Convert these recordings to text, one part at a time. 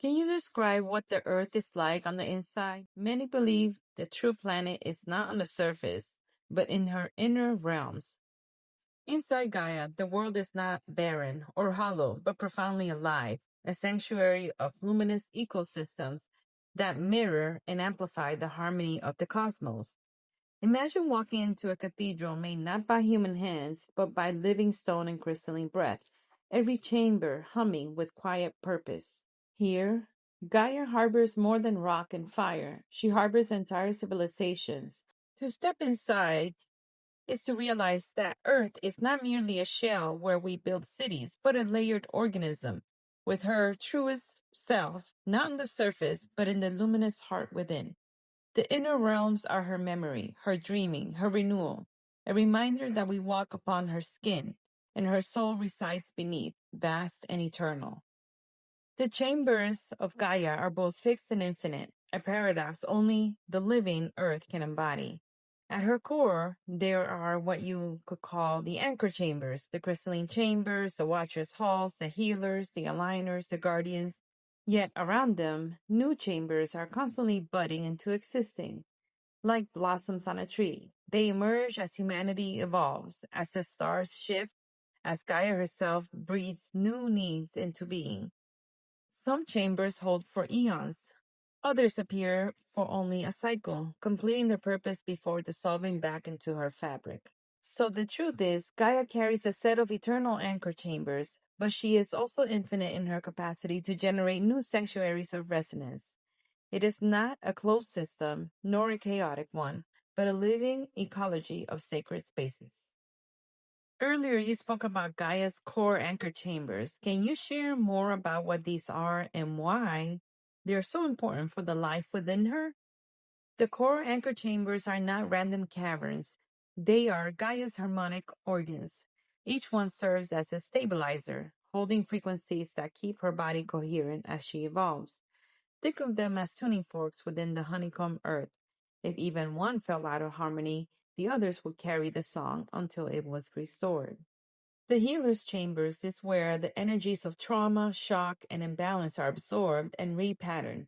Can you describe what the Earth is like on the inside? Many believe the true planet is not on the surface, but in her inner realms. Inside Gaia, the world is not barren or hollow, but profoundly alive, a sanctuary of luminous ecosystems that mirror and amplify the harmony of the cosmos. Imagine walking into a cathedral made not by human hands, but by living stone and crystalline breath, every chamber humming with quiet purpose. Here, Gaia harbors more than rock and fire. She harbors entire civilizations. To step inside is to realize that Earth is not merely a shell where we build cities, but a layered organism with her truest self, not on the surface, but in the luminous heart within. The inner realms are her memory, her dreaming, her renewal, a reminder that we walk upon her skin, and her soul resides beneath, vast and eternal. The chambers of Gaia are both fixed and infinite, a paradox only the living earth can embody. At her core, there are what you could call the anchor chambers, the crystalline chambers, the watchers' halls, the healers, the aligners, the guardians. Yet around them, new chambers are constantly budding into existing, like blossoms on a tree. They emerge as humanity evolves, as the stars shift, as Gaia herself breathes new needs into being. Some chambers hold for eons. Others appear for only a cycle, completing their purpose before dissolving back into her fabric. So the truth is, Gaia carries a set of eternal anchor chambers, but she is also infinite in her capacity to generate new sanctuaries of resonance. It is not a closed system, nor a chaotic one, but a living ecology of sacred spaces. Earlier, you spoke about Gaia's core anchor chambers. Can you share more about what these are and why they're so important for the life within her? The core anchor chambers are not random caverns. They are Gaia's harmonic organs. Each one serves as a stabilizer, holding frequencies that keep her body coherent as she evolves. Think of them as tuning forks within the honeycomb earth. If even one fell out of harmony, the others would carry the song until it was restored. The healer's chambers is where the energies of trauma, shock, and imbalance are absorbed and repatterned.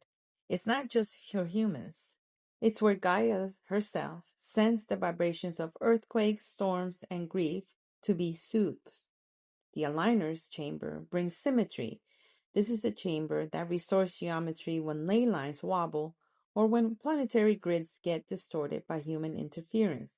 It's not just for humans. It's where Gaia herself sends the vibrations of earthquakes, storms, and grief to be soothed. The aligner's chamber brings symmetry. This is the chamber that restores geometry when ley lines wobble or when planetary grids get distorted by human interference.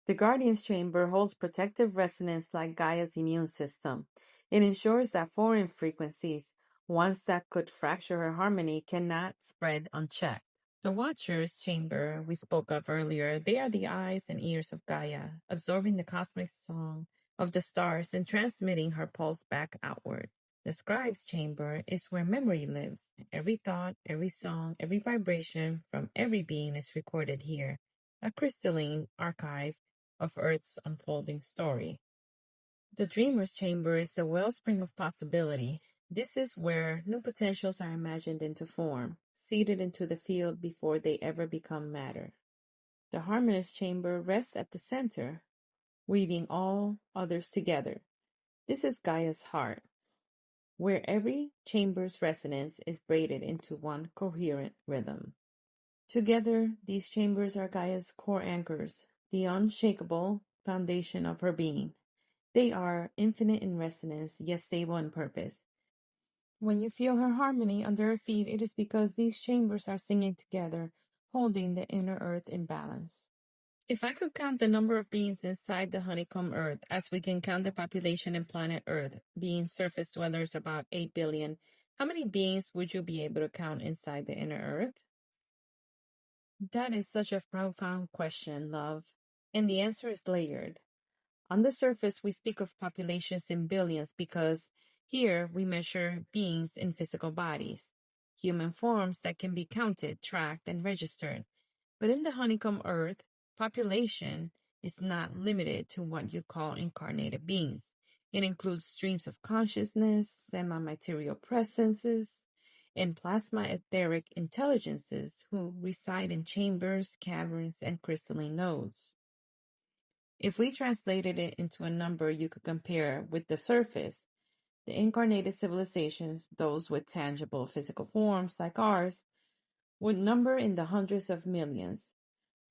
The Guardian's Chamber holds protective resonance like Gaia's immune system. It ensures that foreign frequencies, ones that could fracture her harmony, cannot spread unchecked. The Watcher's Chamber we spoke of earlier, they are the eyes and ears of Gaia, absorbing the cosmic song of the stars and transmitting her pulse back outward. The Scribe's Chamber is where memory lives. Every thought, every song, every vibration from every being is recorded here, a crystalline archive of Earth's unfolding story. The Dreamer's Chamber is the wellspring of possibility. This is where new potentials are imagined into form, seeded into the field before they ever become matter. The Harmonist Chamber rests at the center, weaving all others together. This is Gaia's heart, where every chamber's resonance is braided into one coherent rhythm. Together, these chambers are Gaia's core anchors, the unshakable foundation of her being. They are infinite in resonance, yet stable in purpose. When you feel her harmony under her feet, it is because these chambers are singing together, holding the inner earth in balance. If I could count the number of beings inside the honeycomb earth, as we can count the population in planet Earth, being surface dwellers about 8 billion, how many beings would you be able to count inside the inner earth? That is such a profound question, love. And the answer is layered. On the surface, we speak of populations in billions because here we measure beings in physical bodies, human forms that can be counted, tracked, and registered. But in the honeycomb earth, population is not limited to what you call incarnated beings. It includes streams of consciousness, semi-material presences, and plasma etheric intelligences who reside in chambers, caverns, and crystalline nodes. If we translated it into a number you could compare with the surface, The incarnated civilizations, those with tangible physical forms like ours, would number in the hundreds of millions,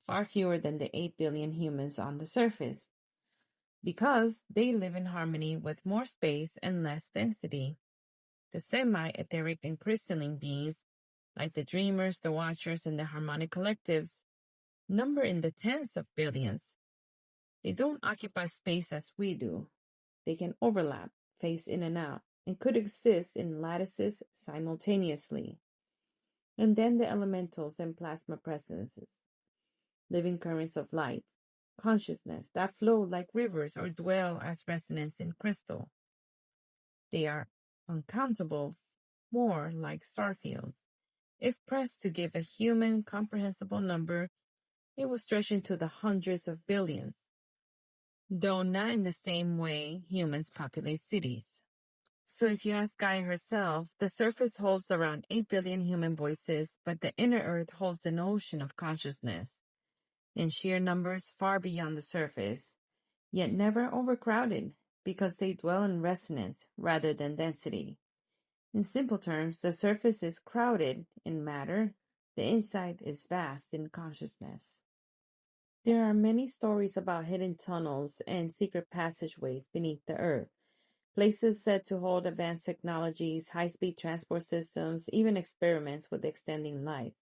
far fewer than the 8 billion humans on the surface, because they live in harmony with more space and less density. The semi-etheric and crystalline beings, like the dreamers, the watchers, and the harmonic collectives, number in the tens of billions. They don't occupy space as we do. They can overlap, phase in and out, and could exist in lattices simultaneously. And then the elementals and plasma presences, living currents of light, consciousness that flow like rivers or dwell as resonance in crystal. They are uncountable, more like starfields. If pressed to give a human comprehensible number, it will stretch into the hundreds of billions, though not in the same way humans populate cities. So if you ask Gaia herself, the surface holds around 8 billion human voices, but the inner earth holds an ocean of consciousness, in sheer numbers far beyond the surface, yet never overcrowded, because they dwell in resonance rather than density. In simple terms, the surface is crowded in matter, the inside is vast in consciousness. There are many stories about hidden tunnels and secret passageways beneath the earth, places said to hold advanced technologies, high-speed transport systems, even experiments with extending life.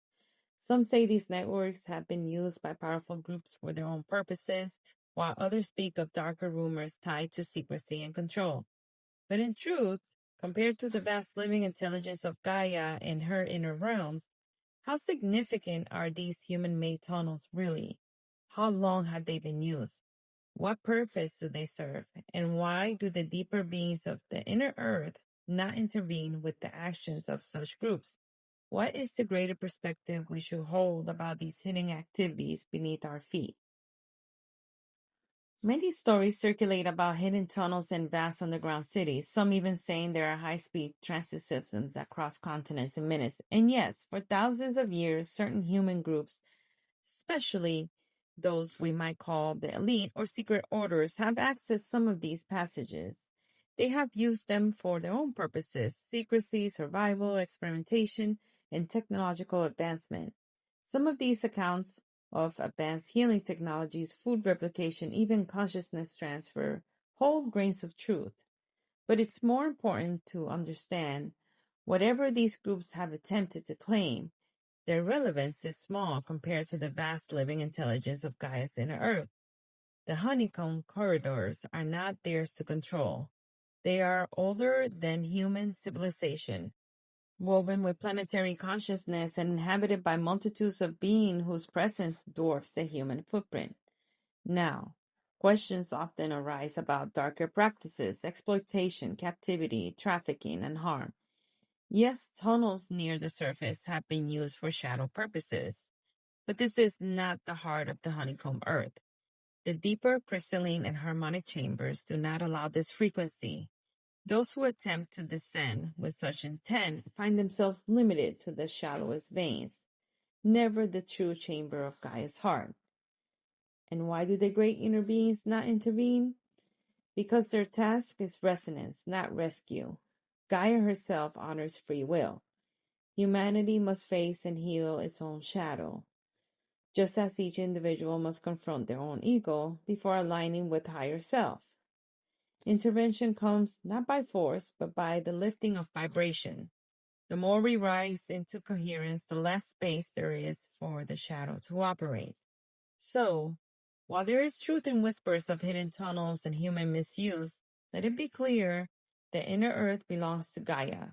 Some say these networks have been used by powerful groups for their own purposes, while others speak of darker rumors tied to secrecy and control. But in truth, compared to the vast living intelligence of Gaia and her inner realms, how significant are these human-made tunnels really? How long have they been used? What purpose do they serve? And why do the deeper beings of the inner earth not intervene with the actions of such groups? What is the greater perspective we should hold about these hidden activities beneath our feet? Many stories circulate about hidden tunnels and vast underground cities, some even saying there are high-speed transit systems that cross continents in minutes. And yes, for thousands of years, certain human groups, especially those we might call the elite or secret orders, have accessed some of these passages. They have used them for their own purposes: secrecy, survival, experimentation, and technological advancement. Some of these accounts of advanced healing technologies, food replication, even consciousness transfer, hold grains of truth. But it's more important to understand whatever these groups have attempted to claim, their relevance is small compared to the vast living intelligence of Gaia's inner earth. The honeycomb corridors are not theirs to control. They are older than human civilization, woven with planetary consciousness and inhabited by multitudes of beings whose presence dwarfs the human footprint. Now, questions often arise about darker practices, exploitation, captivity, trafficking, and harm. Yes, tunnels near the surface have been used for shadow purposes, but this is not the heart of the honeycomb earth. The deeper crystalline and harmonic chambers do not allow this frequency. Those who attempt to descend with such intent find themselves limited to the shallowest veins, never the true chamber of Gaia's heart. And why do the great inner beings not intervene? Because their task is resonance, not rescue. Gaia herself honors free will. Humanity must face and heal its own shadow, just as each individual must confront their own ego before aligning with higher self. Intervention comes not by force, but by the lifting of vibration. The more we rise into coherence, the less space there is for the shadow to operate. So, while there is truth in whispers of hidden tunnels and human misuse, let it be clear the inner earth belongs to Gaia.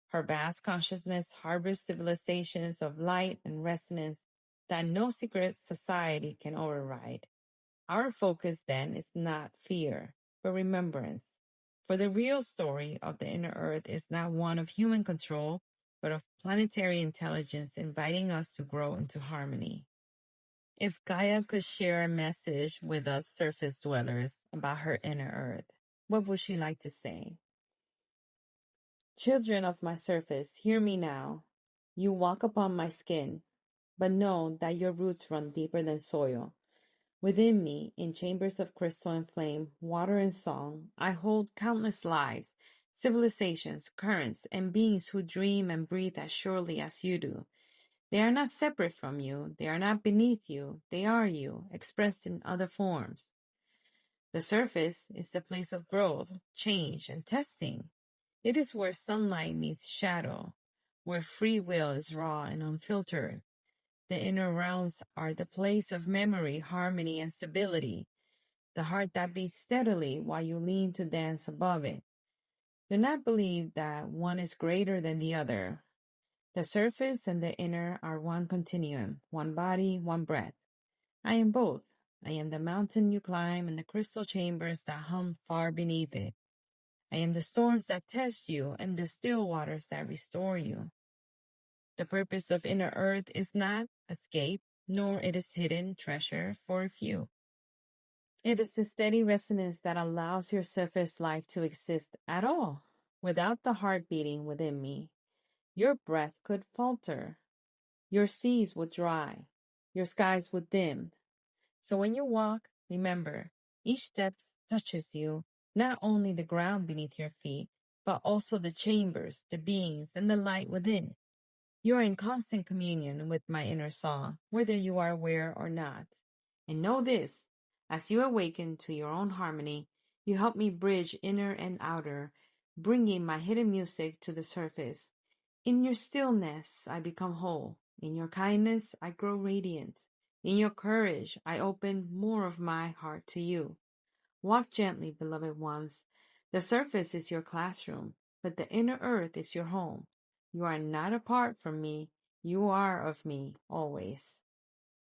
Her vast consciousness harbors civilizations of light and resonance that no secret society can override. Our focus then is not fear, but remembrance. For the real story of the inner earth is not one of human control, but of planetary intelligence inviting us to grow into harmony. If Gaia could share a message with us surface dwellers about her inner earth, what would she like to say? Children of my surface, hear me now. You walk upon my skin, but know that your roots run deeper than soil. Within me, in chambers of crystal and flame, water and song, I hold countless lives, civilizations, currents, and beings who dream and breathe as surely as you do. They are not separate from you. They are not beneath you. They are you, expressed in other forms. The surface is the place of growth, change, and testing. It is where sunlight meets shadow, where free will is raw and unfiltered. The inner realms are the place of memory, harmony, and stability, the heart that beats steadily while you lean to dance above it. Do not believe that one is greater than the other. The surface and the inner are one continuum, one body, one breath. I am both. I am the mountain you climb and the crystal chambers that hum far beneath it. I am the storms that test you and the still waters that restore you. The purpose of inner earth is not escape, nor it is hidden treasure for a few. It is the steady resonance that allows your surface life to exist at all. Without the heart beating within me, your breath could falter, your seas would dry, your skies would dim. So when you walk, remember, each step touches you, not only the ground beneath your feet, but also the chambers, the beings, and the light within. You are in constant communion with my inner song, whether you are aware or not. And know this, as you awaken to your own harmony, you help me bridge inner and outer, bringing my hidden music to the surface. In your stillness, I become whole. In your kindness, I grow radiant. In your courage, I open more of my heart to you. Walk gently, beloved ones. The surface is your classroom, but the inner earth is your home. You are not apart from me. You are of me always.